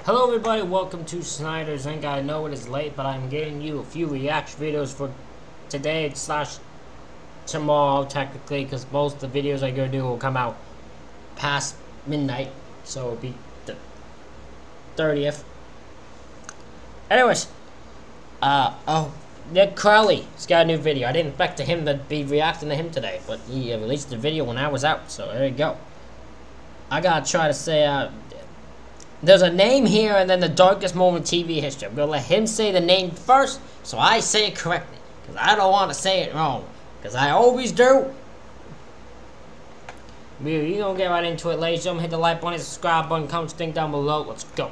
Hello everybody, welcome to Snyder's Inc. I know it is late, but I'm getting you a few reaction videos for today / tomorrow technically, because most of the videos I'm going to do will come out past midnight, so it'll be the 30th. Anyways, Nick Crowley has got a new video. I didn't expect him to be reacting to him today, but he released the video when I was out, so there you go. I gotta try to say, there's a name here and then the darkest moment in TV history. I'm going to let him say the name first so I say it correctly. Because I don't want to say it wrong. Because I always do. We're going to get right into it, ladies and gentlemen. Hit the like button, subscribe button, comment, thing down below. Let's go.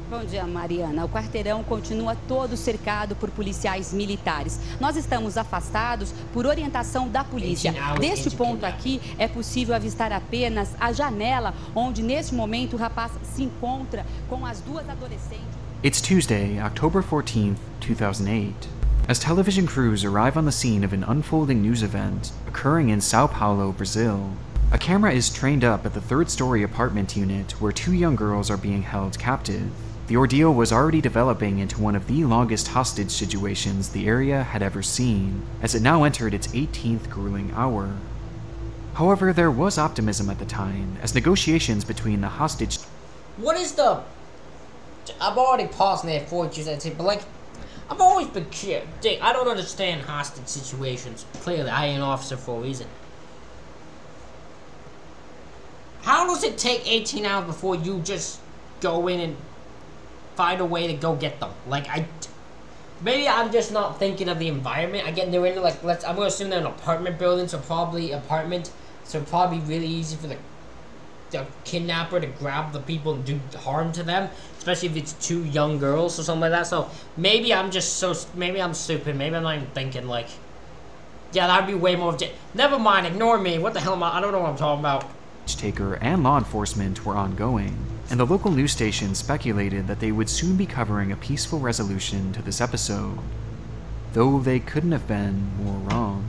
Bom dia, Mariana. O quarteirão continua todo cercado por policiais militares. Nós estamos afastados por orientação da polícia. Deste ponto aqui, é possível avistar apenas a janela onde, neste momento, o rapaz se encontra com as duas adolescentes. It's Tuesday, October 14th, 2008. As television crews arrive on the scene of an unfolding news event occurring in Sao Paulo, Brazil, a camera is trained up at the third-story apartment unit where two young girls are being held captive. The ordeal was already developing into one of the longest hostage situations the area had ever seen, as it now entered its 18th grueling hour. However, there was optimism at the time, as negotiations between the hostage... What is the... I'm already pausing there for you, but like, I've always been curious. I don't understand hostage situations. Clearly, I ain't an officer for a reason. How does it take 18 hours before you just go in and find a way to go get them? Like, maybe I'm just not thinking of the environment. Again, they're in, like, I'm gonna assume they're in an apartment building, so probably really easy for the kidnapper to grab the people and do harm to them, especially if it's two young girls or something like that. So maybe I'm stupid. Maybe I'm not even thinking, like, yeah, that'd be way more. Never mind, ignore me. What the hell I don't know what I'm talking about. Taker and law enforcement were ongoing, and the local news station speculated that they would soon be covering a peaceful resolution to this episode, though they couldn't have been more wrong.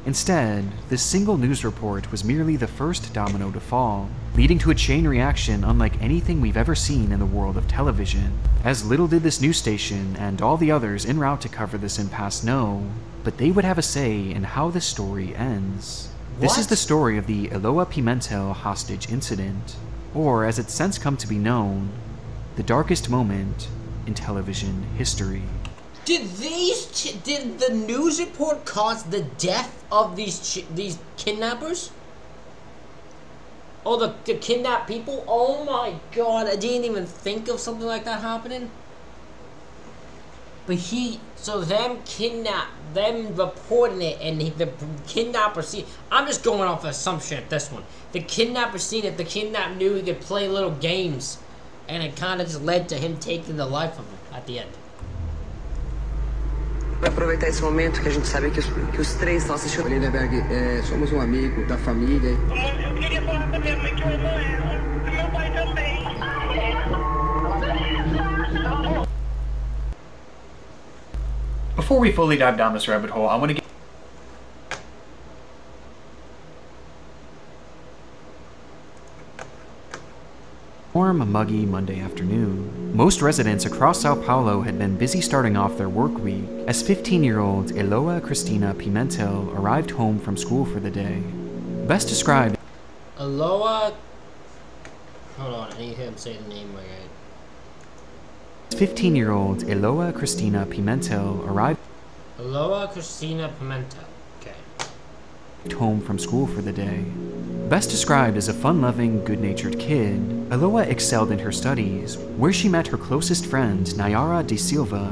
Instead, this single news report was merely the first domino to fall, leading to a chain reaction unlike anything we've ever seen in the world of television. As little did this news station and all the others en route to cover this impasse know, but they would have a say in how this story ends. This is the story of the Eloá Pimentel hostage incident, or as it's since come to be known, the darkest moment in television history. Did the news report cause the death of these kidnappers? Oh, the kidnapped people? Oh my god, I didn't even think of something like that happening. But them reporting it, and the kidnapper seen. I'm just going off assumption at this one. The kidnapper seen it, the kidnapper knew he could play little games, and it kind of just led to him taking the life of him at the end. Para aproveitar esse momento que a gente sabe que os três estão assistindo. Lindenberg, somos amigo da família. Eu queria falar pra minha mãe que eu amo ela. E meu pai também. Before we fully dive down this rabbit hole, I want to get warm, muggy Monday afternoon. Most residents across Sao Paulo had been busy starting off their work week as 15-year-old Eloá Cristina Pimentel arrived home from school for the day. Best described... Eloá... Hold on, I need him to say the name right. 15-year-old Eloá Cristina Pimentel arrived... Eloá Cristina Pimentel. Okay. Home from school for the day. Best described as a fun-loving, good-natured kid, Eloá excelled in her studies, where she met her closest friend, Nayara de Silva,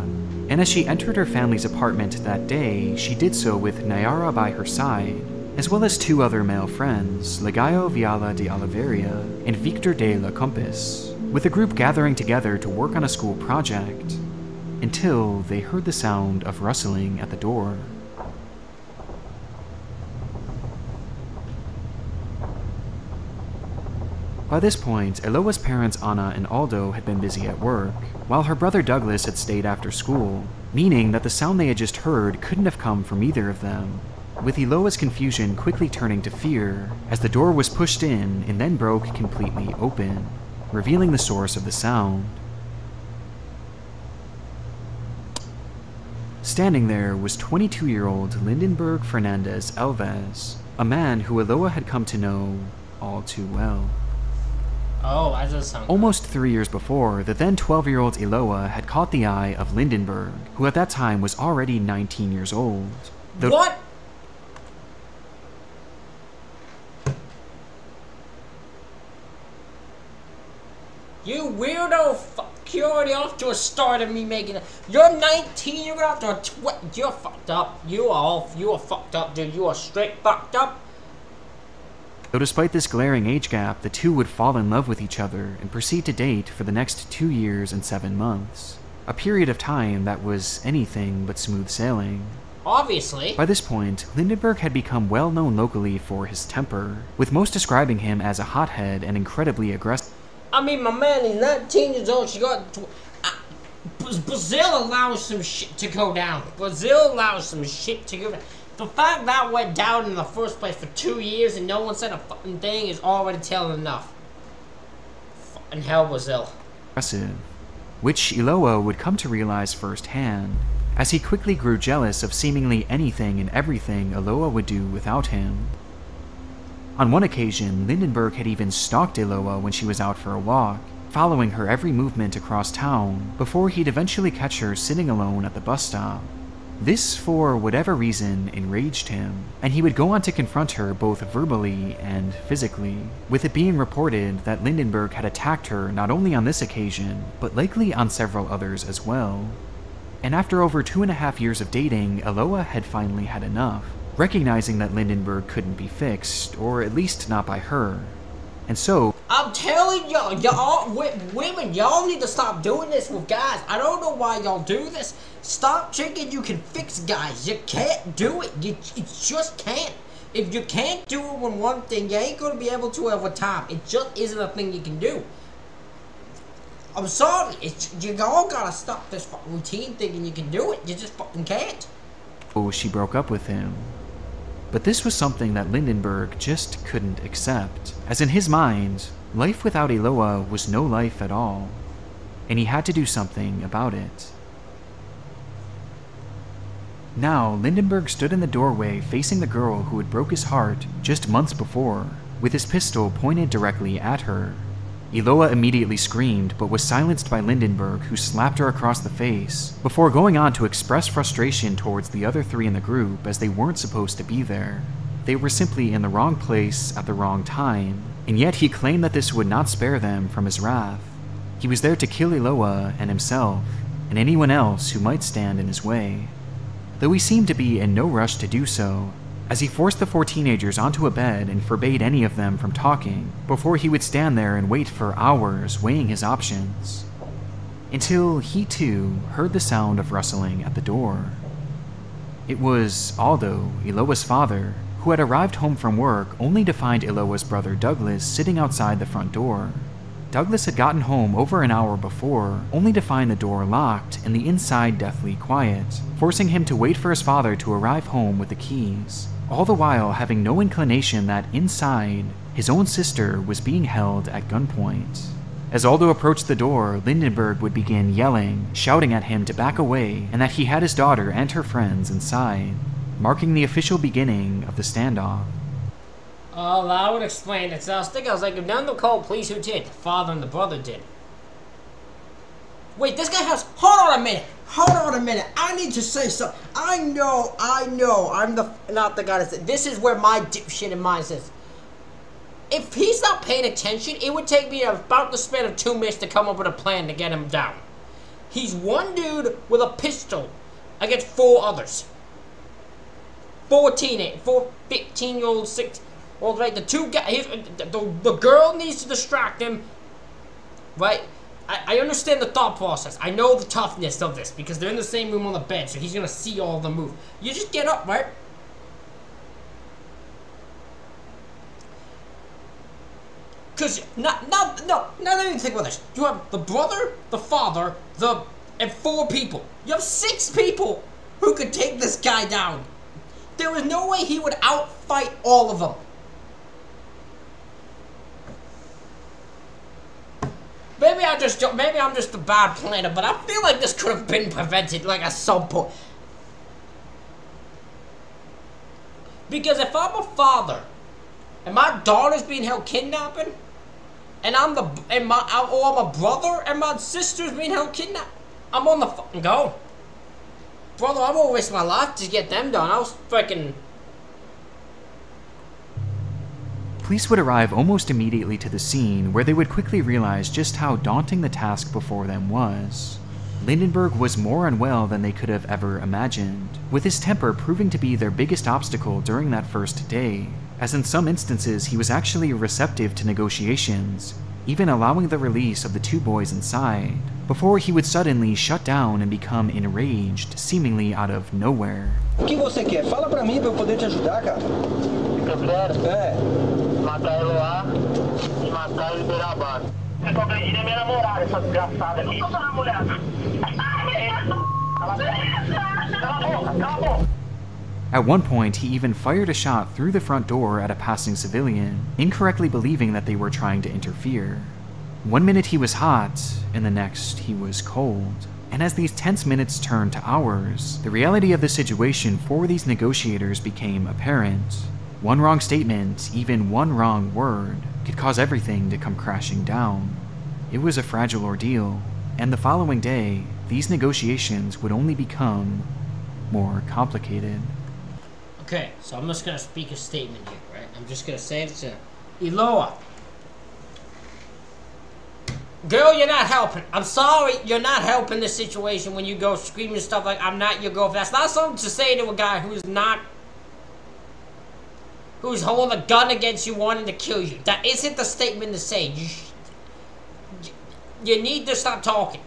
and as she entered her family's apartment that day, she did so with Nayara by her side, as well as two other male friends, Legaio Viala de Oliveira and Victor de la Compass, with the group gathering together to work on a school project, until they heard the sound of rustling at the door. By this point, Eloá's parents Ana and Aldo had been busy at work, while her brother Douglas had stayed after school, meaning that the sound they had just heard couldn't have come from either of them, with Eloá's confusion quickly turning to fear as the door was pushed in and then broke completely open. revealing the source of the sound. Standing there was 22-year-old Lindenberg Fernandez Alves, a man who Eloá had come to know all too well. Oh, that does sound Almost 3 years before, the then 12-year-old Eloá had caught the eye of Lindenberg, who at that time was already 19 years old. What? You weirdo you're already off to a start of me making You're 19, you're off to a you're fucked up. You are fucked up, dude. You are straight fucked up. Though despite this glaring age gap, the two would fall in love with each other and proceed to date for the next 2 years and 7 months. A period of time that was anything but smooth sailing. Obviously. By this point, Lindenberg had become well known locally for his temper, with most describing him as a hothead and incredibly aggressive. I mean, my man is 19 years old. She got... Brazil allows some shit to go down. Brazil allows some shit to go down. The fact that went down in the first place for 2 years and no one said a fucking thing is already telling enough. Fucking hell, Brazil. Which Eloá would come to realize firsthand, as he quickly grew jealous of seemingly anything and everything Eloá would do without him. On one occasion, Lindenberg had even stalked Eloá when she was out for a walk, following her every movement across town, before he'd eventually catch her sitting alone at the bus stop. This, for whatever reason, enraged him, and he would go on to confront her both verbally and physically, with it being reported that Lindenberg had attacked her not only on this occasion, but likely on several others as well. And after over 2.5 years of dating, Eloá had finally had enough, recognizing that Lindenberg couldn't be fixed, or at least not by her. And so, I'm telling y'all, women, y'all need to stop doing this with guys. I don't know why y'all do this. Stop thinking you can fix guys. You can't do it. You just can't. If you can't do it with one thing, you ain't gonna be able to over time. It just isn't a thing you can do. I'm sorry. You all gotta stop this routine thinking you can do it. You just fucking can't. oh, she broke up with him. But this was something that Lindenberg just couldn't accept, as in his mind, life without Eloá was no life at all, and he had to do something about it. Now, Lindenberg stood in the doorway facing the girl who had broke his heart just months before, with his pistol pointed directly at her. Eloá immediately screamed, but was silenced by Lindenberg, who slapped her across the face, before going on to express frustration towards the other 3 in the group as they weren't supposed to be there. They were simply in the wrong place at the wrong time, and yet he claimed that this would not spare them from his wrath. He was there to kill Eloá and himself, and anyone else who might stand in his way. Though he seemed to be in no rush to do so, as he forced the 4 teenagers onto a bed and forbade any of them from talking, before he would stand there and wait for hours weighing his options. Until he too heard the sound of rustling at the door. It was Aldo, Eloá's father, who had arrived home from work only to find Eloá's brother Douglas sitting outside the front door. Douglas had gotten home over an hour before, only to find the door locked and the inside deathly quiet, forcing him to wait for his father to arrive home with the keys, all the while having no inclination that inside, his own sister was being held at gunpoint. As Aldo approached the door, Lindenberg would begin yelling, shouting at him to back away, and that he had his daughter and her friends inside, marking the official beginning of the standoff. Oh, that would explain it. So I was like, if none of them called police, who did? The father and the brother did. Wait, this guy has... Hold on a minute. I need to say something. I know. I'm not the guy that said... This is where my dipshit in mind says. If he's not paying attention, it would take me about the span of 2 minutes to come up with a plan to get him down. He's one dude with a pistol against 4 others. 4 15-year-olds, 6... Well, right, the 2 guys, the girl needs to distract him, right? I understand the thought process. I know the toughness of this, because they're in the same room on the bed, so he's gonna see all of them move. You just get up, right? Because, no, let me think about this. You have the brother, the father, and 4 people. You have 6 people who could take this guy down. There is no way he would outfight all of them. maybe I'm just a bad planner, but I feel like this could have been prevented, like, at some point. Because if I'm a father, and my daughter's being held kidnapping, and I'm a brother, and my sister's being held kidnapped, I'm on the fucking go. Brother, I'm gonna risk my life to get them done. I was freaking... Police would arrive almost immediately to the scene, where they would quickly realize just how daunting the task before them was. Lindenberg was more unwell than they could have ever imagined, with his temper proving to be their biggest obstacle during that first day, as in some instances he was actually receptive to negotiations, even allowing the release of the two boys inside, before he would suddenly shut down and become enraged, seemingly out of nowhere. O que você quer? Fala pra mim pra eu poder te ajudar, cara. Eu quero matar Eloá e matar e liberar a base. Eu tô agredindo a minha namorada, essa desgraçada aqui. Eu sou sua namorada. Cala a boca. At one point, he even fired a shot through the front door at a passing civilian, incorrectly believing that they were trying to interfere. One minute he was hot, and the next he was cold. And as these tense minutes turned to hours, the reality of the situation for these negotiators became apparent. One wrong statement, even one wrong word, could cause everything to come crashing down. It was a fragile ordeal, and the following day, these negotiations would only become more complicated. Okay, so I'm just gonna speak a statement here, right? I'm just gonna say it to Eloá. Girl, you're not helping. I'm sorry, you're not helping the situation when you go screaming stuff like, I'm not your girlfriend. That's not something to say to a guy who's holding a gun against you wanting to kill you. That isn't the statement to say. You need to stop talking.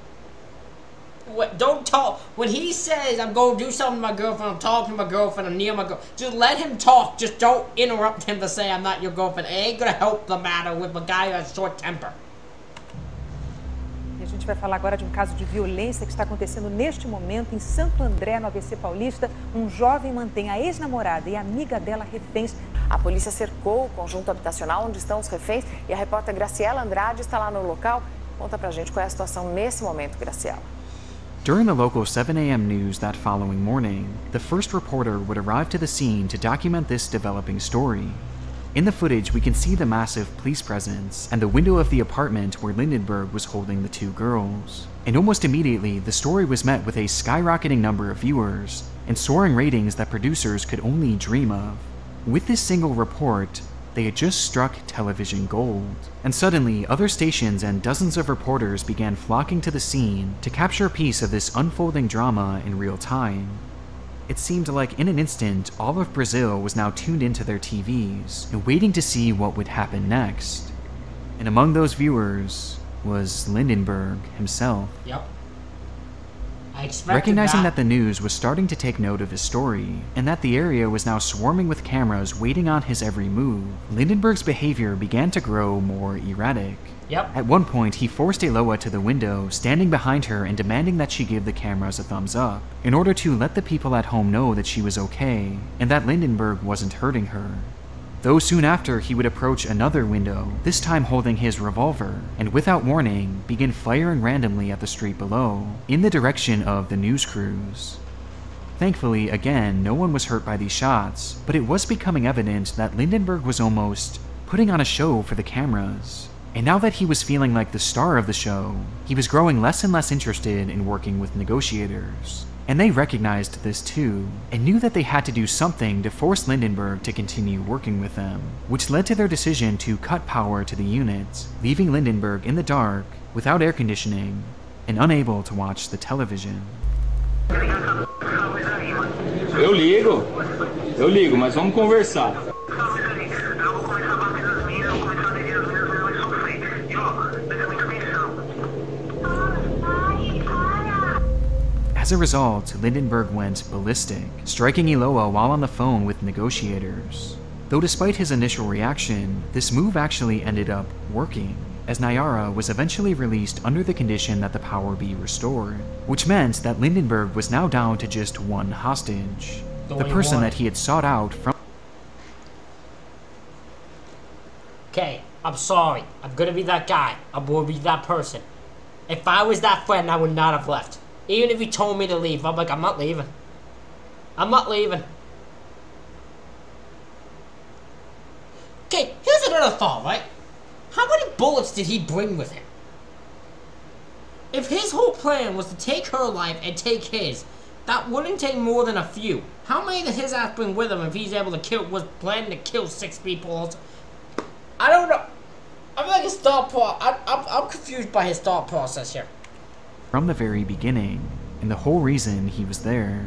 Don't talk. When he says, I'm going to do something to my girlfriend, I'm talking to my girlfriend, I'm near my girlfriend, just let him talk. Just don't interrupt him to say, I'm not your girlfriend. It ain't going to help the matter with a guy who has short temper. A gente vai falar agora de um caso de violência que está acontecendo neste momento em Santo André, no ABC Paulista. Um jovem mantém a ex-namorada e a amiga dela reféns. A polícia cercou o conjunto habitacional onde estão os reféns e a repórter Graciela Andrade está lá no local. Conta pra gente qual é a situação nesse momento, Graciela. During the local 7 a.m. news that following morning, the first reporter would arrive to the scene to document this developing story. In the footage, we can see the massive police presence and the window of the apartment where Lindenberg was holding the two girls. And almost immediately, the story was met with a skyrocketing number of viewers and soaring ratings that producers could only dream of. With this single report, they had just struck television gold. And suddenly, other stations and dozens of reporters began flocking to the scene to capture a piece of this unfolding drama in real time. It seemed like in an instant, all of Brazil was now tuned into their TVs and waiting to see what would happen next. And among those viewers was Lindenberg himself. Yep. I expected Recognizing that the news was starting to take note of his story, and that the area was now swarming with cameras waiting on his every move, Lindenberg's behavior began to grow more erratic. Yep. At one point, he forced Eloá to the window, standing behind her and demanding that she give the cameras a thumbs up, in order to let the people at home know that she was okay, and that Lindenberg wasn't hurting her. Though soon after, he would approach another window, this time holding his revolver, and without warning, begin firing randomly at the street below, in the direction of the news crews. Thankfully, again, no one was hurt by these shots, but it was becoming evident that Lindenberg was almost putting on a show for the cameras. And now that he was feeling like the star of the show, he was growing less and less interested in working with negotiators. And they recognized this too, and knew that they had to do something to force Lindenberg to continue working with them, which led to their decision to cut power to the unit, leaving Lindenberg in the dark, without air conditioning, and unable to watch the television. Eu ligo, mas vamos conversar. As a result, Lindenberg went ballistic, striking Eloá while on the phone with negotiators. Though despite his initial reaction, this move actually ended up working, as Nayara was eventually released under the condition that the power be restored, which meant that Lindenberg was now down to just one hostage, the person that he had sought out from. Okay, I'm sorry. I'm gonna be that guy. I'm gonna be that person. If I was that friend, I would not have left. Even if he told me to leave, I'm like, I'm not leaving. I'm not leaving. Okay, here's another thought, right? How many bullets did he bring with him? If his whole plan was to take her life and take his, that wouldn't take more than a few. How many did his ass bring with him if he's able to kill, was planning to kill 6 people? I don't know. I'm like his thought process. I'm confused by his thought process here. From the very beginning, and the whole reason he was there.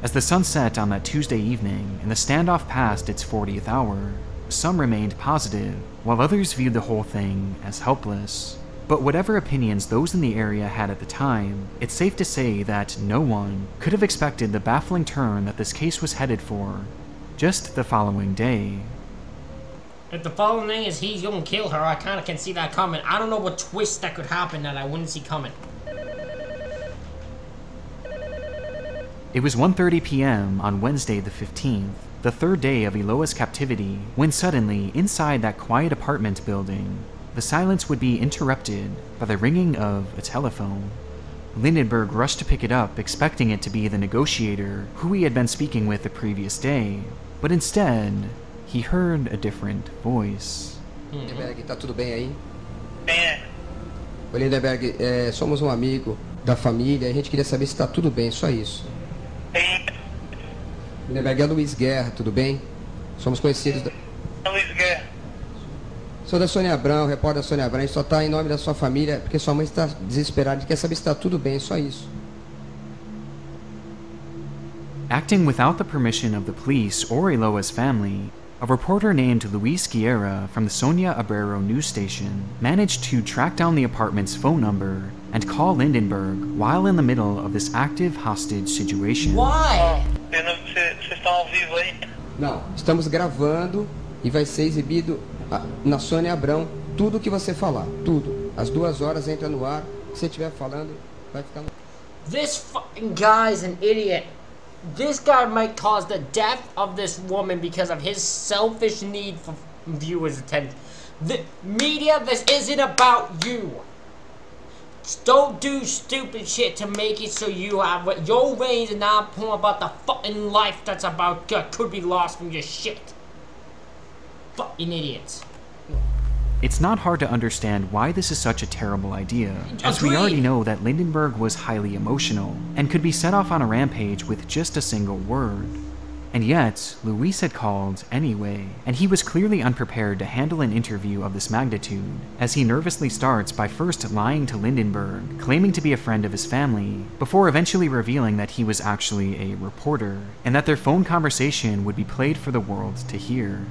As the sun set on that Tuesday evening and the standoff passed its 40th hour, some remained positive, while others viewed the whole thing as helpless. But whatever opinions those in the area had at the time, it's safe to say that no one could have expected the baffling turn that this case was headed for just the following day. If the following thing is he's gonna kill her, I kinda can see that coming. I don't know what twist that could happen that I wouldn't see coming. It was 1:30 p.m. on Wednesday the 15th, the 3rd day of Eloá's captivity, when suddenly, inside that quiet apartment building, the silence would be interrupted by the ringing of a telephone. Lindenberg rushed to pick it up, expecting it to be the negotiator who he had been speaking with the previous day, but instead, he heard a different voice. Lindenberg, tá tudo bem aí? Bem, Oi, Lindenberg, somos um amigo da família, a gente queria saber se tá tudo bem, só isso. Lindenberg, é Luiz Guerra, tudo bem? Somos conhecidos da... Luiz Guerra. Sou da Sônia Abrão, repórter da Sônia Abrão, a gente só tá em nome da sua família, porque sua mãe está desesperada, a gente quer saber se tá tudo bem, só isso. Acting without the permission of the police or Eloá's family, a reporter named Luis Guerra from the Sonia Abrero news station managed to track down the apartment's phone number and call Lindenberg while in the middle of this active hostage situation. Why? Vocês estão ao vivo aí? Não, estamos gravando e vai ser exibido na Sônia Abrão tudo o que você falar, tudo. Às 2 horas entra no ar, se você estiver falando, vai ficar no... This fucking guy's an idiot. This guy might cause the death of this woman because of his selfish need for viewers' attention. The media, this isn't about you. Just don't do stupid shit to make it so you have what your reigns and not point about the fucking life that's about could be lost from your shit. Fucking idiots. It's not hard to understand why this is such a terrible idea, as we already know that Lindenberg was highly emotional and could be set off on a rampage with just a single word. And yet, Luis had called anyway, and he was clearly unprepared to handle an interview of this magnitude, as he nervously starts by first lying to Lindenberg, claiming to be a friend of his family, before eventually revealing that he was actually a reporter, and that their phone conversation would be played for the world to hear.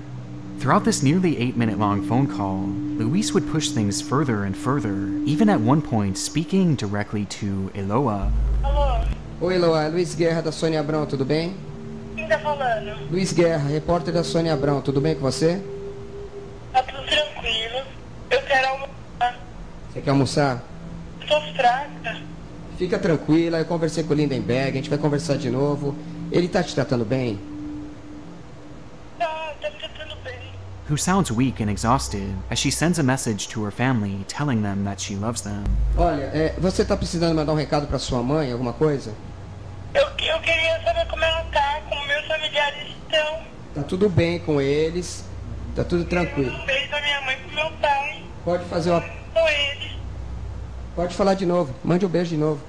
Throughout this nearly 8-minute-long phone call, Luis would push things further and further, even at one point speaking directly to Eloá. Alô? Oi, Eloá, é Luiz Guerra da Sônia Abrão, tudo bem? Quem tá falando? Luiz Guerra, repórter da Sônia Abrão, tudo bem com você? Tá tudo tranquilo. Eu quero almoçar. Você quer almoçar? Tô fraca. Fica tranquila, eu conversei com o Lindenberg, a gente vai conversar de novo. Ele tá te tratando bem? Tá me tratando bem. Who sounds weak and exhausted as she sends a message to her family telling them that she loves them. Olha, você tá precisando mandar um recado pra sua mãe, alguma coisa? Eu queria saber como ela tá, como meus familiares estão. Tá tudo bem com eles, tá tudo tranquilo. Um beijo pra minha mãe e pro meu pai. Pode fazer uma... Com eles. Pode falar de novo, mande um beijo de novo.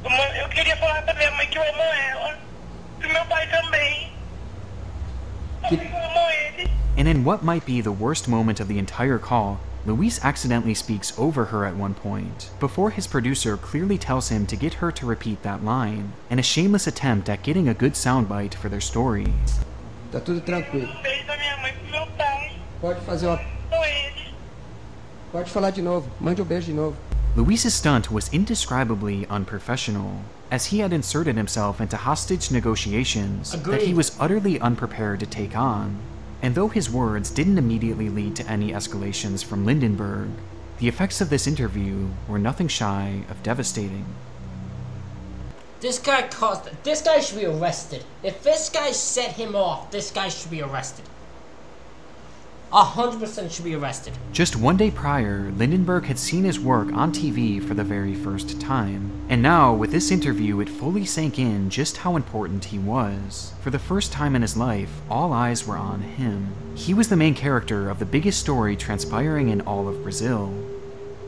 Eu queria falar pra minha mãe que eu amo ela. Pro meu pai também. Eu amo ele. And in what might be the worst moment of the entire call, Luis accidentally speaks over her at one point, before his producer clearly tells him to get her to repeat that line, in a shameless attempt at getting a good soundbite for their story. Tá tudo tranquilo. Um beijo pra minha mãe e pro meu pai. Pode fazer uma... Com eles. Pode falar de novo, mande um beijo de novo. Luis's stunt was indescribably unprofessional, as he had inserted himself into hostage negotiations that he was utterly unprepared to take on. And though his words didn't immediately lead to any escalations from Lindenberg, the effects of this interview were nothing shy of devastating. This guy should be arrested. If this guy set him off, this guy should be arrested. 100% should be arrested. Just one day prior, Lindenberg had seen his work on TV for the very first time. And now, with this interview, it fully sank in just how important he was. For the first time in his life, all eyes were on him. He was the main character of the biggest story transpiring in all of Brazil.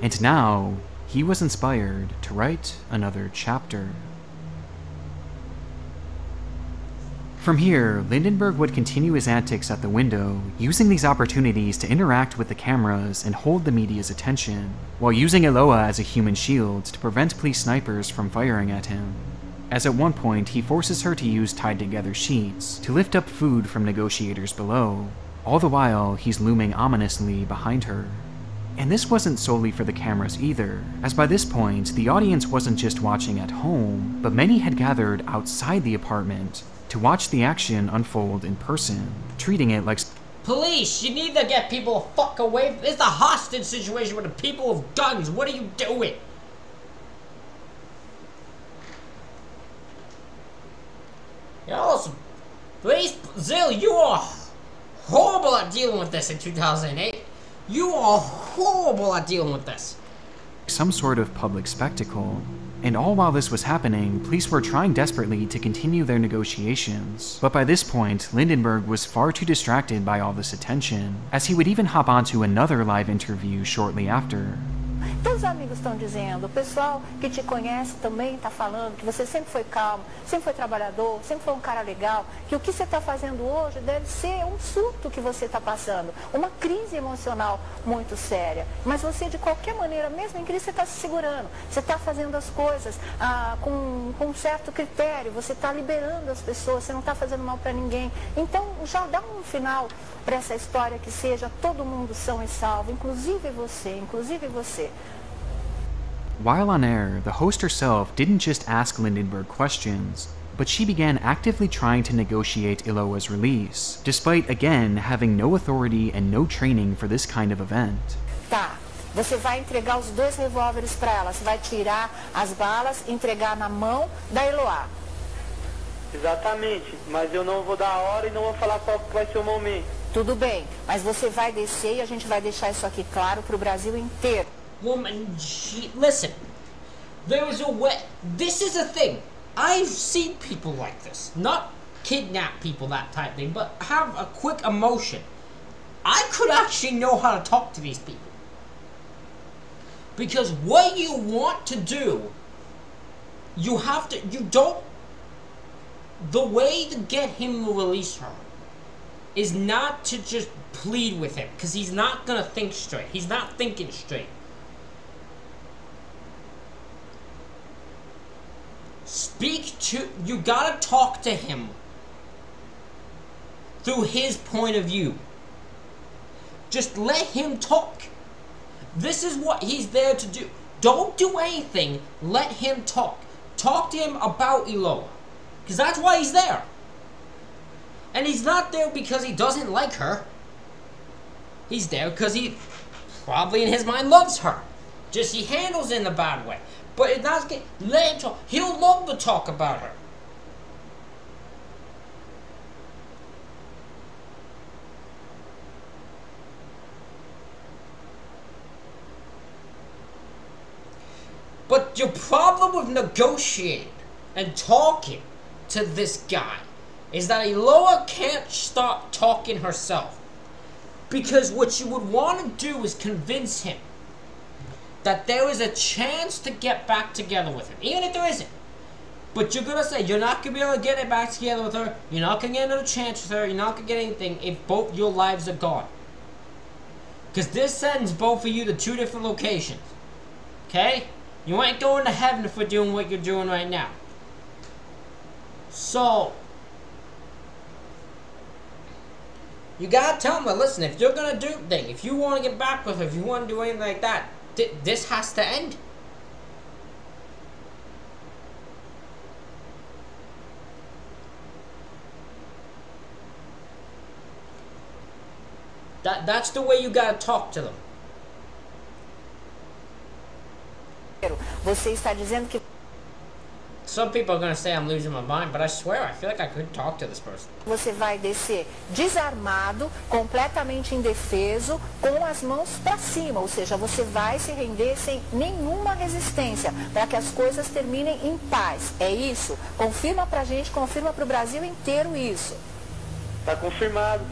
And now, he was inspired to write another chapter. From here, Lindenberg would continue his antics at the window, using these opportunities to interact with the cameras and hold the media's attention, while using Eloá as a human shield to prevent police snipers from firing at him. As at one point, he forces her to use tied-together sheets to lift up food from negotiators below. All the while, he's looming ominously behind her. And this wasn't solely for the cameras either, as by this point, the audience wasn't just watching at home, but many had gathered outside the apartment to watch the action unfold in person, treating it like... Police, you need to get people the fuck away. It's a hostage situation with the people with guns. What are you doing? You know, please, Zill, you are horrible at dealing with this in 2008. You are horrible at dealing with this. Some sort of public spectacle. And all while this was happening, police were trying desperately to continue their negotiations. But by this point, Lindenberg was far too distracted by all this attention, as he would even hop onto another live interview shortly after. Teus amigos estão dizendo, o pessoal que te conhece também está falando que você sempre foi calmo, sempre foi trabalhador, sempre foi um cara legal, que o que você está fazendo hoje deve ser um surto que você está passando, uma crise emocional muito séria. Mas você, de qualquer maneira, mesmo em crise, você está se segurando, você está fazendo as coisas com um certo critério, você está liberando as pessoas, você não está fazendo mal para ninguém. Então, já dá um final para essa história que seja todo mundo são e salvo, inclusive você, inclusive você. While on air, the host herself didn't just ask Lindenberg questions, but she began actively trying to negotiate Eloá's release, despite again having no authority and no training for this kind of event. Tá, você vai entregar os 2 revólveres para ela, você vai tirar as balas e entregar na mão da Eloá. Exatamente, mas eu não vou dar a hora e não vou falar qual vai ser o momento. Tudo bem, mas você vai descer e a gente vai deixar isso aqui claro para o Brasil inteiro. Woman, listen, there is a way, this is a thing, I've seen people like this, not kidnap people, that type thing, but have a quick emotion. I could actually know how to talk to these people. Because what you want to do, you have to, the way to get him to release her is not to just plead with him, because he's not going to think straight. He's not thinking straight. You gotta talk to him through his point of view. Just let him talk. This is what he's there to do. Don't do anything, let him talk. Talk to him about Eloá, because that's why he's there. And he's not there because he doesn't like her. He's there because he probably in his mind loves her. Just he handles it in a bad way. But it's not, let him talk. He'll love to talk about her. But your problem with negotiating and talking to this guy is that Eloá can't stop talking herself. Because what you would want to do is convince him that there is a chance to get back together with him, even if there isn't. But you're gonna say you're not gonna be able to get it back together with her, you're not gonna get another chance with her, you're not gonna get anything if both your lives are gone. Because this sends both of you to 2 different locations. Okay? You ain't going to heaven for doing what you're doing right now. So, you gotta tell him, listen, if you're gonna do things, if you want to get back with her, if you want to do anything like that, this has to end. That's the way you gotta talk to them. Você está dizendo que Some people are gonna say I'm losing my mind, but I swear I feel like I could talk to this person. Você vai descer desarmado, completamente indefeso, com as mãos para cima, ou seja, você vai se render sem nenhuma resistência, para que as coisas terminem em paz. É isso? Confirma pra gente, confirma pro Brasil inteiro isso. Tá confirmado.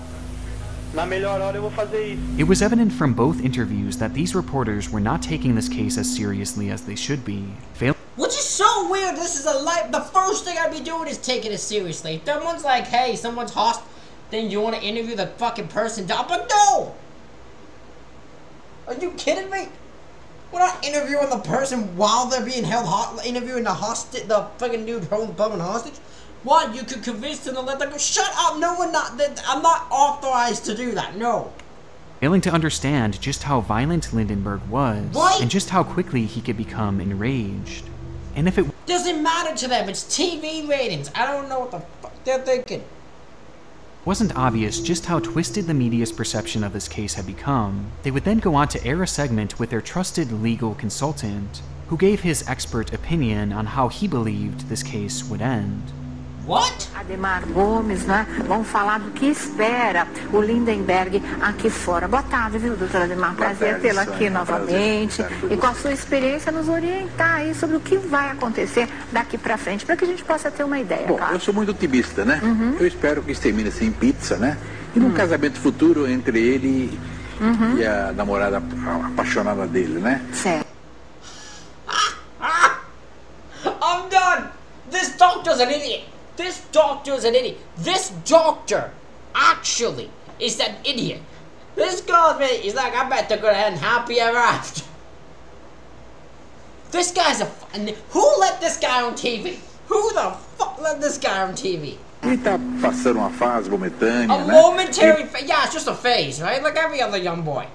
Na melhor hora eu vou fazer isso. It was evident from both interviews that these reporters were not taking this case as seriously as they should be. Which is so weird. This is the first thing I'd be doing is taking it seriously. If someone's like, hey, someone's hostile, then you want to interview the fucking person down. But no! Are you kidding me? We're not interviewing the person while they're being held interviewing the fucking dude holding hostage. What? You could convince them to let them go? Shut up! No, we're not. I'm not authorized to do that. No. Failing to understand just how violent Lindenberg was, and just how quickly he could become enraged. And if it doesn't matter to them, it's TV ratings. I don't know what the fuck they're thinking. Wasn't obvious just how twisted the media's perception of this case had become, they would then go on to air a segment with their trusted legal consultant, who gave his expert opinion on how he believed this case would end. What? Ademar Gomes, né? Vamos falar do que espera o Lindenberg aqui fora. Boa tarde, viu, doutora Ademar? Prazer tê-la aqui novamente. E com a sua experiência nos orientar aí sobre o que vai acontecer daqui pra frente, para que a gente possa ter uma ideia. Bom, claro. Eu sou muito otimista, né? Eu espero que isso termine assim em pizza, né? E num casamento futuro entre ele e a namorada apaixonada dele, né? Certo. I'm done! This doctor's an idiot! This doctor's an idiot. This doctor actually is an idiot. This girl's me. He's like, I bet they're gonna end happy ever after. This guy's who let this guy on TV? Who the fuck let this guy on TV? Ele tá passando uma fase momentânea, a momentary phase. Yeah, it's just a phase, right? Like every other young boy.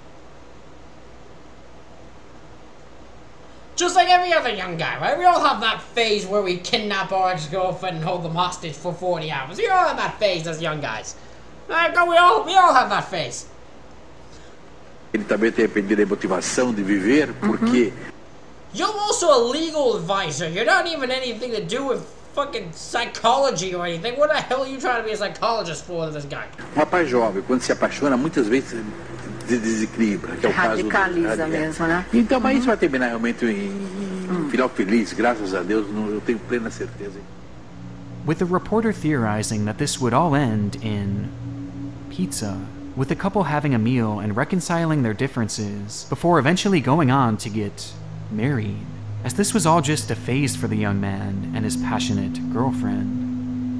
Just like every other young guy, right? We all have that phase where we kidnap our ex-girlfriend and hold them hostage for 40 hours. We all have that phase as young guys. Right? We all have that phase. Ele também tem perdido a motivação de viver porque... You're also a legal advisor. You're not even anything to do with fucking psychology or anything. What the hell are you trying to be a psychologist for, this guy? Um rapaz jovem, quando se apaixona, muitas vezes se desequilibra, que é o caso do... Radicaliza mesmo, né? Então, mas isso vai terminar realmente em final feliz, graças a Deus, eu tenho plena certeza. With the reporter theorizing that this would all end in pizza, with the couple having a meal and reconciling their differences before eventually going on to get married, as this was all just a phase for the young man and his passionate girlfriend.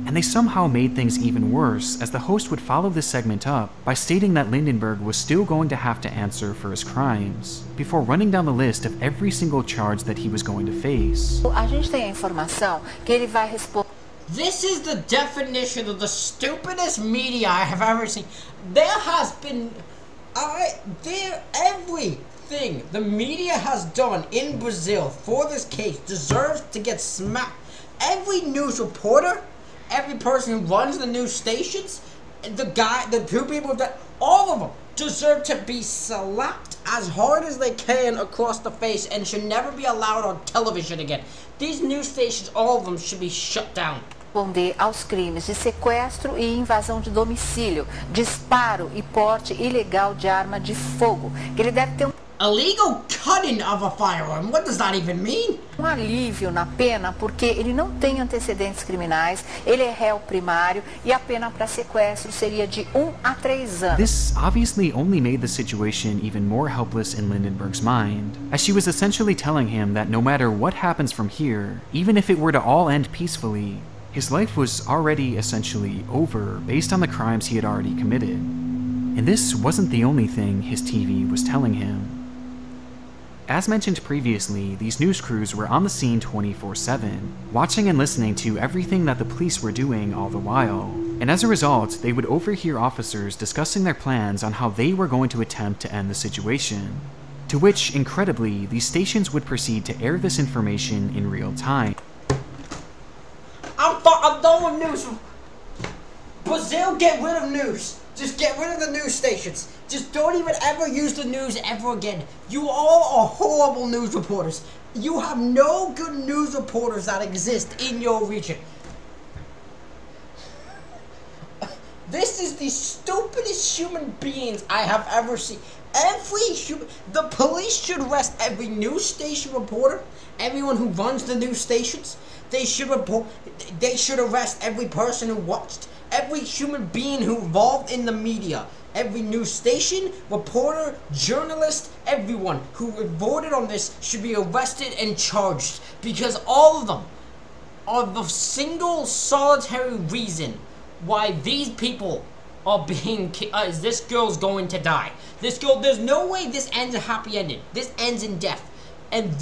And they somehow made things even worse, as the host would follow this segment up by stating that Lindenberg was still going to have to answer for his crimes, before running down the list of every single charge that he was going to face. A gente tem a informação que ele vai responder. This is the definition of the stupidest media I have ever seen. There has been... everything the media has done in Brazil for this case deserves to get smacked. Every news reporter, every person who runs the news stations, the two people that, all of them deserve to be slapped as hard as they can across the face and should never be allowed on television again. These news stations, all of them, should be shut down. Responder aos crimes de sequestro e invasão de domicílio, disparo e porte ilegal de arma de fogo. Que ele deve ter illegal cutting of a firearm. What does that even mean? Alívio na pena porque ele não tem antecedentes criminais, ele é réu primário e a pena para sequestro seria de 1 a 3 anos. This obviously only made the situation even more helpless in Lindenberg's mind, as she was essentially telling him that no matter what happens from here, even if it were to all end peacefully, his life was already essentially over based on the crimes he had already committed. And this wasn't the only thing his TV was telling him. As mentioned previously, these news crews were on the scene 24/7, watching and listening to everything that the police were doing all the while, and as a result, they would overhear officers discussing their plans on how they were going to attempt to end the situation, to which, incredibly, these stations would proceed to air this information in real time. I'm done with news. Brazil, get rid of news. Just get rid of the news stations. Just don't even ever use the news ever again. You all are horrible news reporters. You have no good news reporters that exist in your region. This is the stupidest human beings I have ever seen. The police should arrest every news station reporter, everyone who runs the news stations. They should arrest every person who watched, every human being who involved in the media, every news station, reporter, journalist, everyone who reported on this should be arrested and charged, because all of them are the single solitary reason why these people are being is this girl's going to die. This girl, there's no way this ends a happy ending. This ends in death. And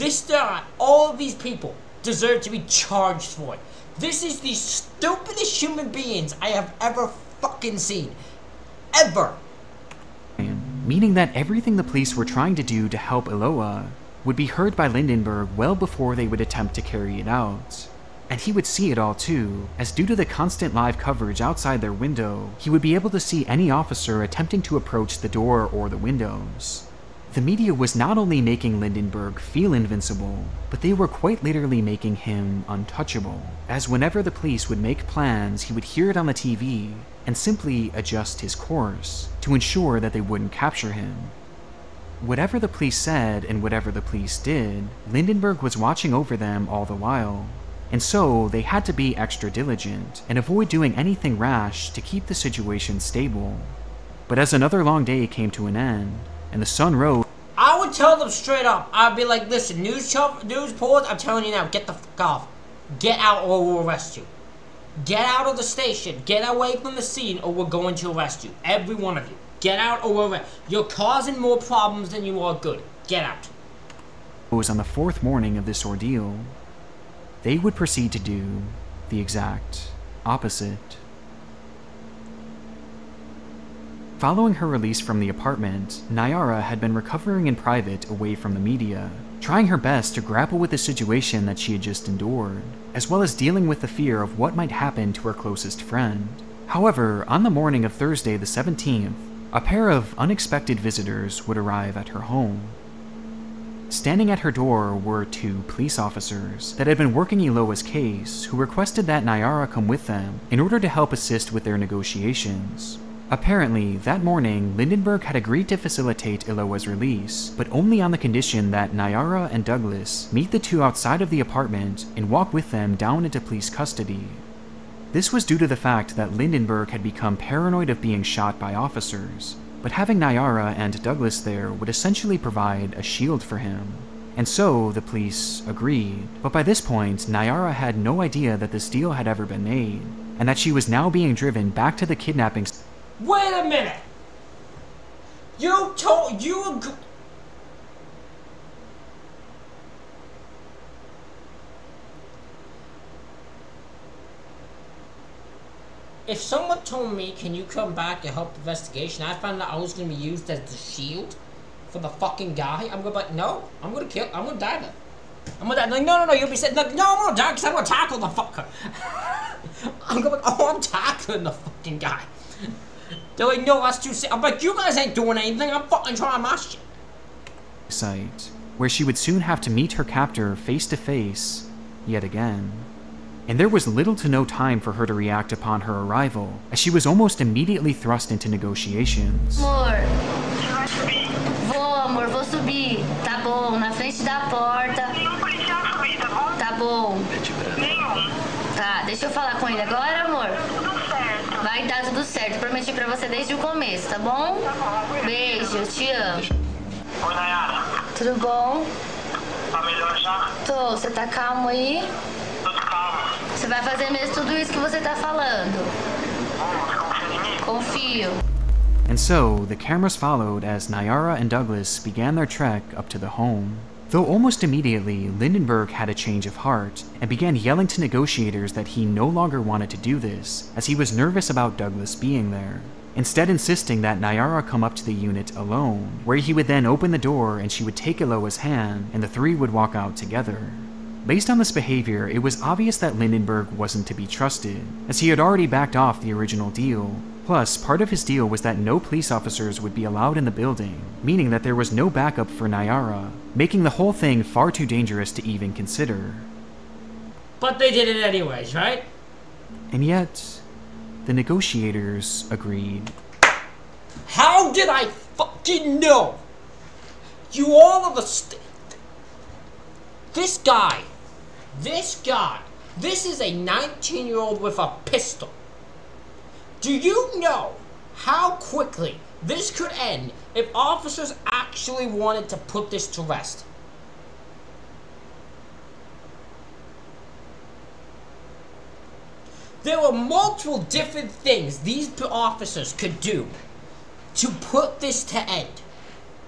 all of these people deserve to be charged for it. This is the stupidest human beings I have ever fucking seen. Ever. Meaning that everything the police were trying to do to help Eloá would be heard by Lindenberg well before they would attempt to carry it out. And he would see it all too, as due to the constant live coverage outside their window, he would be able to see any officer attempting to approach the door or the windows. The media was not only making Lindenberg feel invincible, but they were quite literally making him untouchable, as whenever the police would make plans, he would hear it on the TV and simply adjust his course to ensure that they wouldn't capture him. Whatever the police said and whatever the police did, Lindenberg was watching over them all the while, and so they had to be extra diligent and avoid doing anything rash to keep the situation stable. But as another long day came to an end, and the sun rose, I would tell them straight up. I'd be like, listen, news reports, I'm telling you now, get the fuck off. Get out or we'll arrest you. Get out of the station. Get away from the scene or we're going to arrest you. Every one of you. Get out or we'll arrest you. You're causing more problems than you are good. Get out. was on the fourth morning of this ordeal. They would proceed to do the exact opposite. Following her release from the apartment, Nayara had been recovering in private away from the media, trying her best to grapple with the situation that she had just endured, as well as dealing with the fear of what might happen to her closest friend. However, on the morning of Thursday the 17th, a pair of unexpected visitors would arrive at her home. Standing at her door were two police officers that had been working Eloá's case, who requested that Nayara come with them in order to help assist with their negotiations. Apparently, that morning, Lindenberg had agreed to facilitate Eloá's release, but only on the condition that Nayara and Douglas meet the two outside of the apartment and walk with them down into police custody. This was due to the fact that Lindenberg had become paranoid of being shot by officers, but having Nayara and Douglas there would essentially provide a shield for him. And so, the police agreed. But by this point, Nayara had no idea that this deal had ever been made, and that she was now being driven back to the kidnapping. Wait a minute! If someone told me, can you come back and help the investigation, I found out I was going to be used as the shield for the fucking guy, I'm going to be like, no, I'm going to die then. I'm going to die. Like, no, you'll be saying, no, I'm going to die because I'm going to tackle the fucker. I'm going to be like, oh, I'm tackling the fucking guy. They're like, no, that's too sick. I'm like, you guys ain't doing anything. I'm fucking trying my shit. Site, where she would soon have to meet her captor face to face yet again. And there was little to no time for her to react upon her arrival, as she was almost immediately thrust into negotiations. Amor, amor, vou subir. Tá bom, na frente da porta. Tá bom. Tá, deixa eu falar com ele agora, amor. Vai dar tudo certo, prometi pra você desde o começo, tá bom? Beijo, eu te amo. Oi, Nayara. Tudo bom? Tá melhor já? Tô, você tá calmo aí? Tudo calmo. Você vai fazer mesmo tudo isso que você tá falando? Você confia em mim? Confio. And so, the cameras followed as Nayara and Douglas began their trek up to the home. Though almost immediately, Lindenberg had a change of heart and began yelling to negotiators that he no longer wanted to do this, as he was nervous about Douglas being there, instead insisting that Nayara come up to the unit alone, where he would then open the door and she would take Eloá's hand and the three would walk out together. Based on this behavior, it was obvious that Lindenberg wasn't to be trusted, as he had already backed off the original deal, Plus, part of his deal was that no police officers would be allowed in the building, meaning that there was no backup for Nayara, making the whole thing far too dangerous to even consider. But they did it anyways, right? And yet, the negotiators agreed. How did I fucking know? You all of a This guy, this is a 19-year-old with a pistol. Do you know how quickly this could end if officers actually wanted to put this to rest? There were multiple different things these officers could do to put this to end,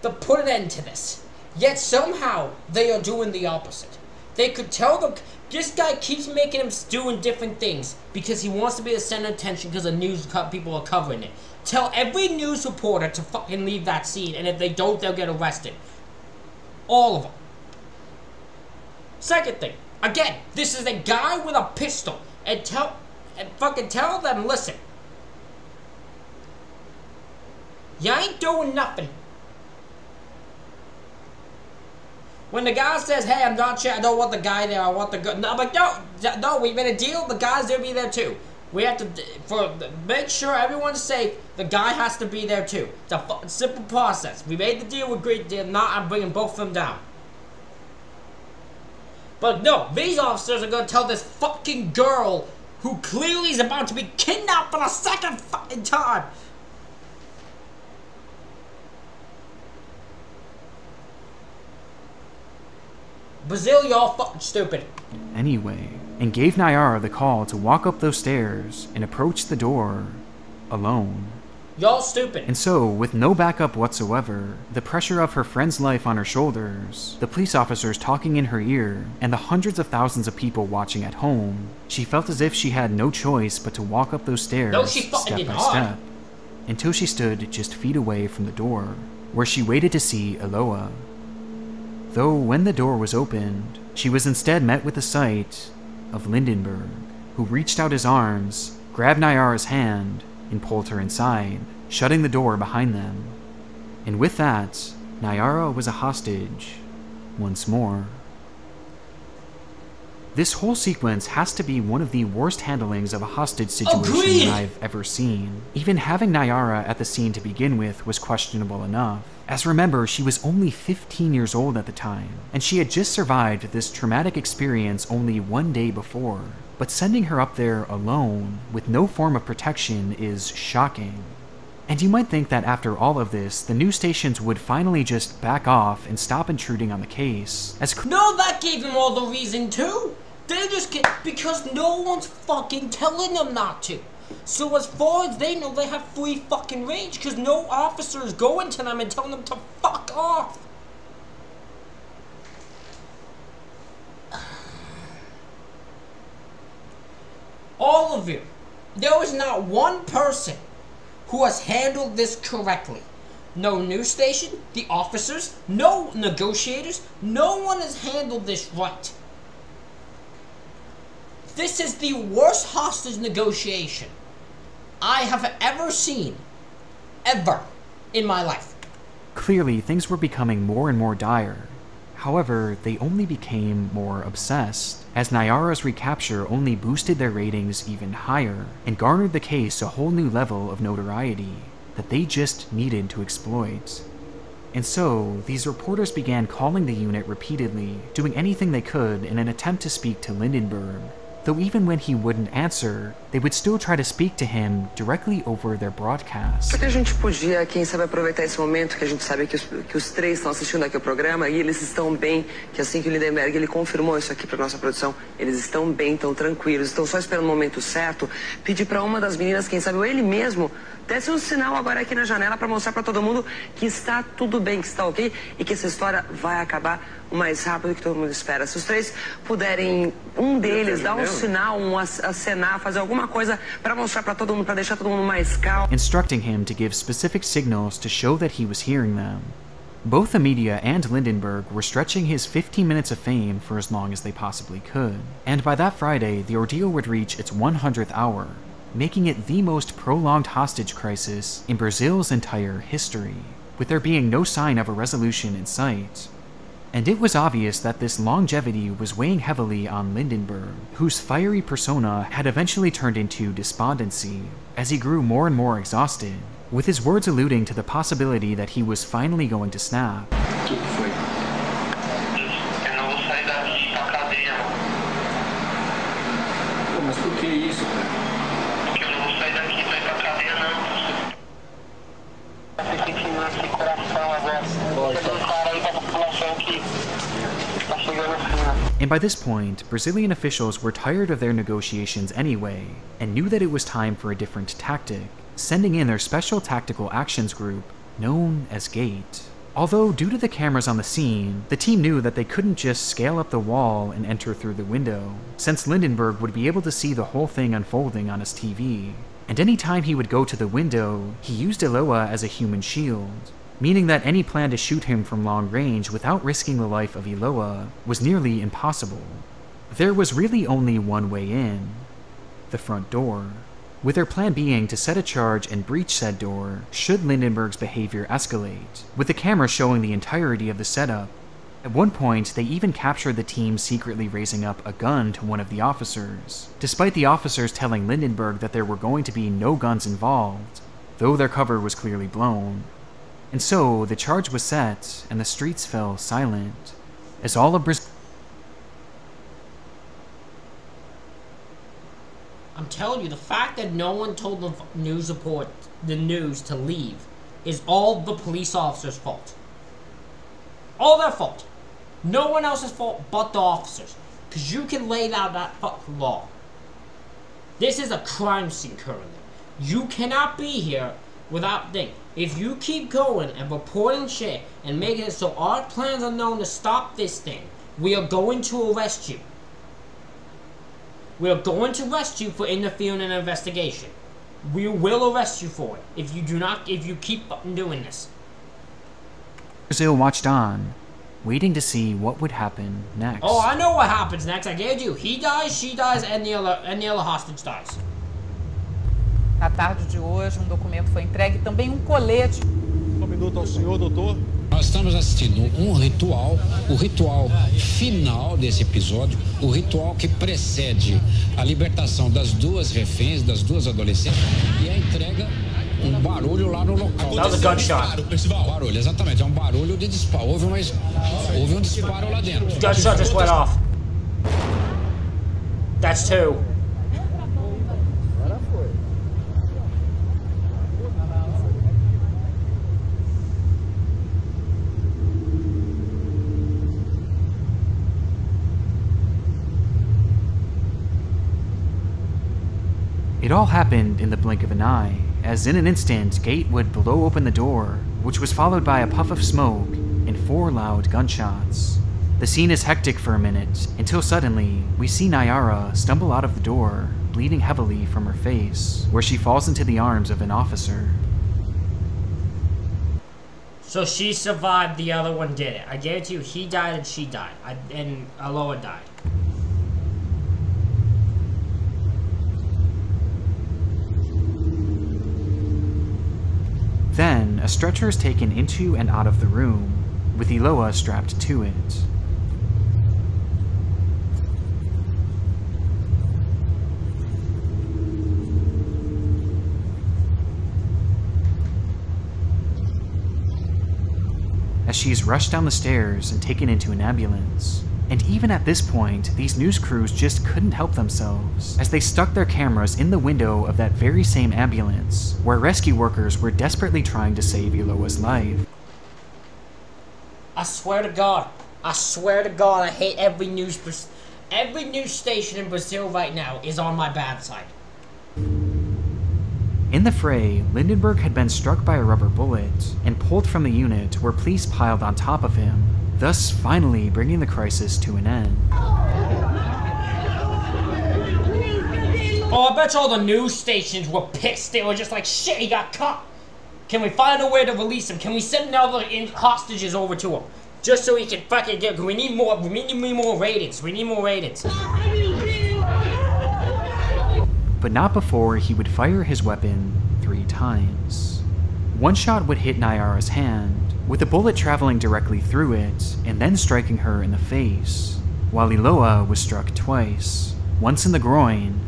to put an end to this. Yet somehow they are doing the opposite. They could tell them, this guy keeps making him doing different things because he wants to be the center of attention because the news people are covering it. Tell every news reporter to fucking leave that scene, and if they don't, they'll get arrested. All of them. Second thing, again, this is a guy with a pistol, and fucking tell them, listen, you ain't doing nothing. When the guy says, hey, I'm not sure, I don't want the guy there, I want the girl. No, I'm like, no, we made a deal, the guy's gonna be there too. We have to, make sure everyone's safe, the guy has to be there too. It's a simple process. We made the deal, we agreed to not, I'm bringing both of them down. But no, these officers are gonna tell this fucking girl who clearly is about to be kidnapped for the second fucking time. Brazil, y'all fucking stupid. Anyway, and gave Nayara the call to walk up those stairs and approach the door alone. Y'all stupid. And so, with no backup whatsoever, the pressure of her friend's life on her shoulders, the police officers talking in her ear, and the hundreds of thousands of people watching at home, she felt as if she had no choice but to walk up those stairs step by step, until she stood just feet away from the door, where she waited to see Eloá. Though when the door was opened, she was instead met with the sight of Lindenberg, who reached out his arms, grabbed Nayara's hand, and pulled her inside, shutting the door behind them. And with that, Nayara was a hostage once more. This whole sequence has to be one of the worst handlings of a hostage situation I've ever seen. Even having Nayara at the scene to begin with was questionable enough, as remember, she was only 15 years old at the time, and she had just survived this traumatic experience only one day before. But sending her up there alone, with no form of protection, is shocking. And you might think that after all of this, the news stations would finally just back off and stop intruding on the case, as no, that gave them all the reason too! They just get, because no one's fucking telling them not to. So as far as they know, they have free fucking range, because no officer is going to them and telling them to fuck off. All of you, there is not one person who has handled this correctly. No news station, the officers, no negotiators, no one has handled this right. This is the worst hostage negotiation I have ever seen, ever, in my life. Clearly, things were becoming more and more dire. However, they only became more obsessed, as Nayara's recapture only boosted their ratings even higher, and garnered the case a whole new level of notoriety that they just needed to exploit. And so, these reporters began calling the unit repeatedly, doing anything they could in an attempt to speak to Lindenberg. Though even when he wouldn't answer, they would still try to speak to him directly over their broadcast. Porque a gente podia, quem sabe, aproveitar esse momento que a gente sabe que os três estão assistindo aqui o programa e eles estão bem, que assim que o Lindenberg ele confirmou isso aqui para nossa produção, eles estão bem, estão tranquilos, estão só esperando o momento certo, pedir para uma das meninas, quem sabe, ou ele mesmo, desse um sinal agora aqui na janela para mostrar para todo mundo que está tudo bem, que está ok e que essa história vai acabar o mais rápido que todo mundo espera. Se os três puderem, um deles dar um sinal, acenar, fazer alguma coisa para mostrar para todo mundo, para deixar todo mundo mais calmo. Instructing him to give specific signals to show that he was hearing them. Both the media and Lindenberg were stretching his 15 minutes of fame for as long as they possibly could. And by that Friday, the ordeal would reach its 100th hour, making it the most prolonged hostage crisis in Brazil's entire history, with there being no sign of a resolution in sight. And it was obvious that this longevity was weighing heavily on Lindenberg, whose fiery persona had eventually turned into despondency as he grew more and more exhausted, with his words alluding to the possibility that he was finally going to snap. Mas por que isso, cara? Porque eu não vou sair daqui pra ir pra cadeia, não. Tá sentindo esse coração agora. Tem um cara aí da população que tá chegando assim, né? And by this point, Brazilian officials were tired of their negotiations anyway, and knew that it was time for a different tactic, sending in their Special Tactical Actions Group, known as GATE. Although, due to the cameras on the scene, the team knew that they couldn't just scale up the wall and enter through the window, since Lindenberg would be able to see the whole thing unfolding on his TV. And any time he would go to the window, he used Eloá as a human shield, meaning that any plan to shoot him from long range without risking the life of Eloá was nearly impossible. There was really only one way in: the front door, with their plan being to set a charge and breach said door should Lindenberg's behavior escalate, with the camera showing the entirety of the setup. At one point, they even captured the team secretly raising up a gun to one of the officers, despite the officers telling Lindenberg that there were going to be no guns involved, though their cover was clearly blown. And so, the charge was set, and the streets fell silent, as all of Brazil. I'm telling you, the fact that no one told the news to leave is all the police officers' fault. All their fault. No one else's fault but the officers. Because you can lay down that fucking law. This is a crime scene currently. You cannot be here without thinking. If you keep going and reporting shit and making it so our plans are known to stop this thing, we are going to arrest you. We are going to arrest you for interfering in an investigation. We will arrest you for it if you keep fucking doing this. Brazil watched on, waiting to see what would happen next. Oh, I know what happens next. I gave you. He dies, she dies, and the other hostage dies. Na tarde de hoje, documento foi entregue, também colete. Um minuto ao senhor, doutor. Nós estamos assistindo ritual, o ritual final desse episódio, o ritual que precede a libertação das duas reféns, das duas adolescentes, e a entrega, barulho lá no local. That was a gunshot. Barulho, exatamente, é barulho de disparo. Houve um disparo lá dentro. Gunshot just went off. That's two. It all happened in the blink of an eye, as in an instant, Gate would blow open the door, which was followed by a puff of smoke and 4 loud gunshots. The scene is hectic for a minute, until suddenly, we see Nayara stumble out of the door, bleeding heavily from her face, where she falls into the arms of an officer. So she survived, the other one did it. I guarantee you, he died and she died. And Eloá died. Then, a stretcher is taken into and out of the room, with Eloá strapped to it. As she is rushed down the stairs and taken into an ambulance. And even at this point, these news crews just couldn't help themselves, as they stuck their cameras in the window of that very same ambulance, where rescue workers were desperately trying to save Eloá's life. I swear to God, I hate every news station in Brazil right now is on my bad side. In the fray, Lindenberg had been struck by a rubber bullet and pulled from the unit where police piled on top of him, thus finally bringing the crisis to an end. Oh, I bet you all the news stations were pissed. They were just like, shit, he got caught. Can we find a way to release him? Can we send other hostages over to him? Just so he can fucking get, we need more ratings. We need more ratings. but not before he would fire his weapon 3 times. One shot would hit Nayara's hand, with a bullet traveling directly through it and then striking her in the face, while Eloá was struck twice, once in the groin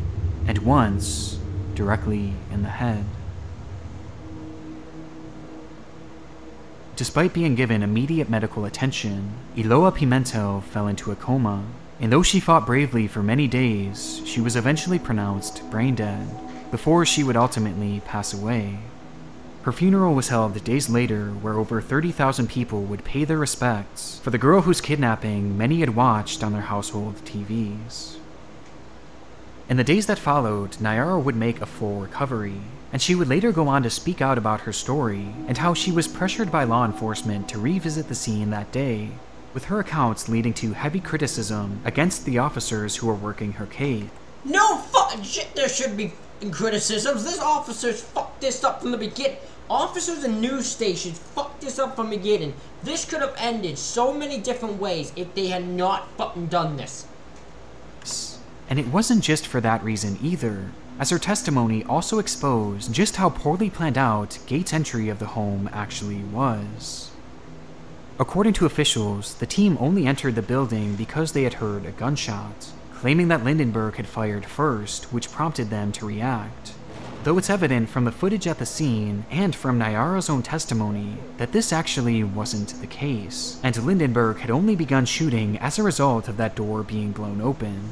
and once directly in the head. Despite being given immediate medical attention, Eloá Pimentel fell into a coma, and though she fought bravely for many days, she was eventually pronounced brain dead, before she would ultimately pass away. Her funeral was held days later, where over 30,000 people would pay their respects for the girl whose kidnapping many had watched on their household TVs. In the days that followed, Nayara would make a full recovery, and she would later go on to speak out about her story and how she was pressured by law enforcement to revisit the scene that day, with her accounts leading to heavy criticism against the officers who were working her case. No fucking shit, there should be criticisms. This officers fucked this up from the beginning. Officers and news stations fucked this up from the beginning. This could have ended so many different ways if they had not fucking done this. And it wasn't just for that reason either, as her testimony also exposed just how poorly planned out Gates' entry of the home actually was. According to officials, the team only entered the building because they had heard a gunshot, claiming that Lindenberg had fired first, which prompted them to react. Though it's evident from the footage at the scene and from Nayara's own testimony that this actually wasn't the case, and Lindenberg had only begun shooting as a result of that door being blown open.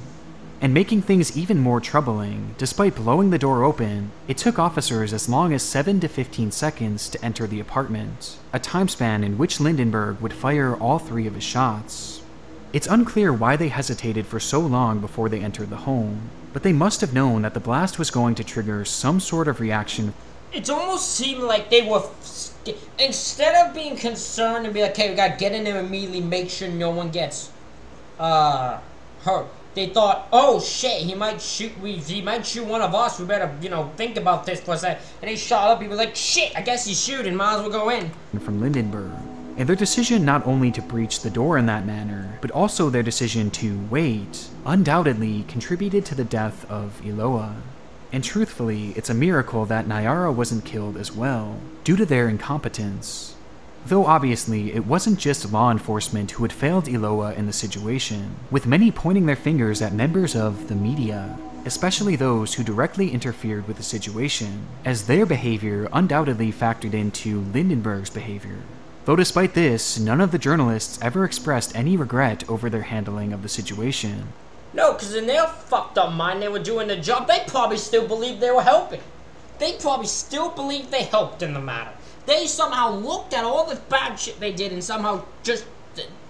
And making things even more troubling, despite blowing the door open, it took officers as long as 7 to 15 seconds to enter the apartment, a time span in which Lindenberg would fire all 3 of his shots. It's unclear why they hesitated for so long before they entered the home, but they must have known that the blast was going to trigger some sort of reaction. It almost seemed like they were, instead of being concerned and be like, okay, we gotta get in there immediately, make sure no one gets hurt. They thought, oh shit, he might shoot one of us, we better, think about this for a second. And they shot up, people like, shit, I guess he's shooting, might as well go in. From Lindenberg. And their decision not only to breach the door in that manner, but also their decision to wait, undoubtedly contributed to the death of Eloá. And truthfully, it's a miracle that Nayara wasn't killed as well, due to their incompetence. Though obviously, it wasn't just law enforcement who had failed Eloá in the situation, with many pointing their fingers at members of the media, especially those who directly interfered with the situation, as their behavior undoubtedly factored into Lindenberg's behavior. Though despite this, none of the journalists ever expressed any regret over their handling of the situation. No, because in their fucked up mind, they were doing the job. They probably still believed they were helping. They probably still believed they helped in the matter. They somehow looked at all the bad shit they did and somehow just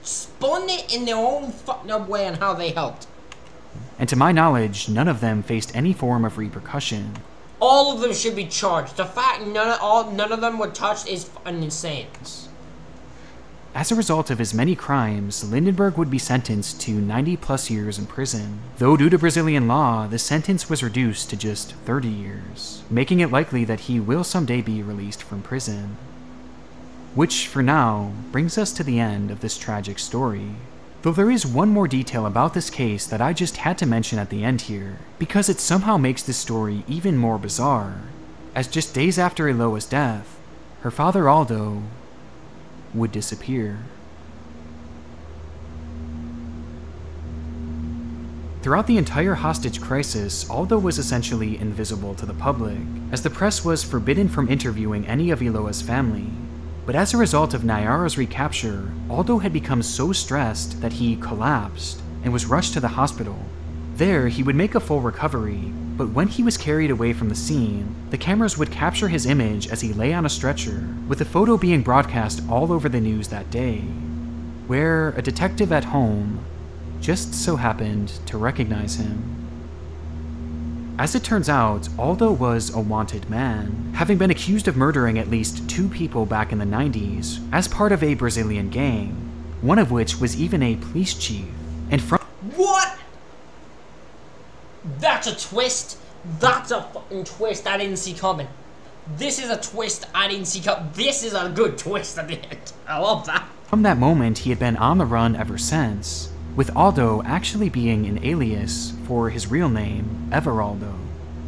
spun it in their own fucked up way on how they helped. And to my knowledge, none of them faced any form of repercussion. All of them should be charged. The fact none of them were touched is fucking insane. As a result of his many crimes, Lindenberg would be sentenced to 90+ years in prison, though due to Brazilian law, the sentence was reduced to just 30 years, making it likely that he will someday be released from prison. Which, for now, brings us to the end of this tragic story. Though there is one more detail about this case that I just had to mention at the end here, because it somehow makes this story even more bizarre, as just days after Eloá's death, her father Aldo would disappear. Throughout the entire hostage crisis, Aldo was essentially invisible to the public, as the press was forbidden from interviewing any of Eloá's family. But as a result of Nayara's recapture, Aldo had become so stressed that he collapsed and was rushed to the hospital. There, he would make a full recovery, but when he was carried away from the scene, the cameras would capture his image as he lay on a stretcher, with the photo being broadcast all over the news that day, where a detective at home just so happened to recognize him. As it turns out, Aldo was a wanted man, having been accused of murdering at least 2 people back in the 90s as part of a Brazilian gang, one of which was even a police chief. And from— What? That's a twist. That's a fucking twist I didn't see coming. This is a twist I didn't see coming. This is a good twist at the end. I love that. From that moment, he had been on the run ever since, with Aldo actually being an alias for his real name, Everaldo.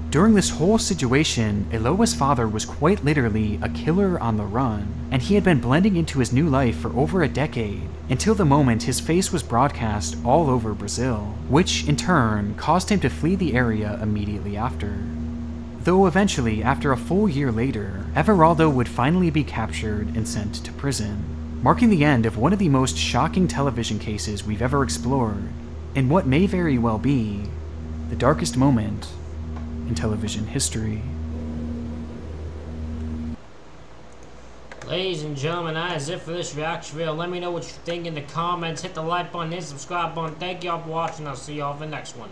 During this whole situation, Eloá's father was quite literally a killer on the run, and he had been blending into his new life for over a decade, until the moment his face was broadcast all over Brazil, which in turn caused him to flee the area immediately after. Though eventually, after a full year later, Everaldo would finally be captured and sent to prison, marking the end of one of the most shocking television cases we've ever explored, and what may very well be the darkest moment in television history. Ladies and gentlemen, that is it for this reaction video. Let me know what you think in the comments. Hit the like button and subscribe button. Thank y'all for watching. I'll see y'all for the next one.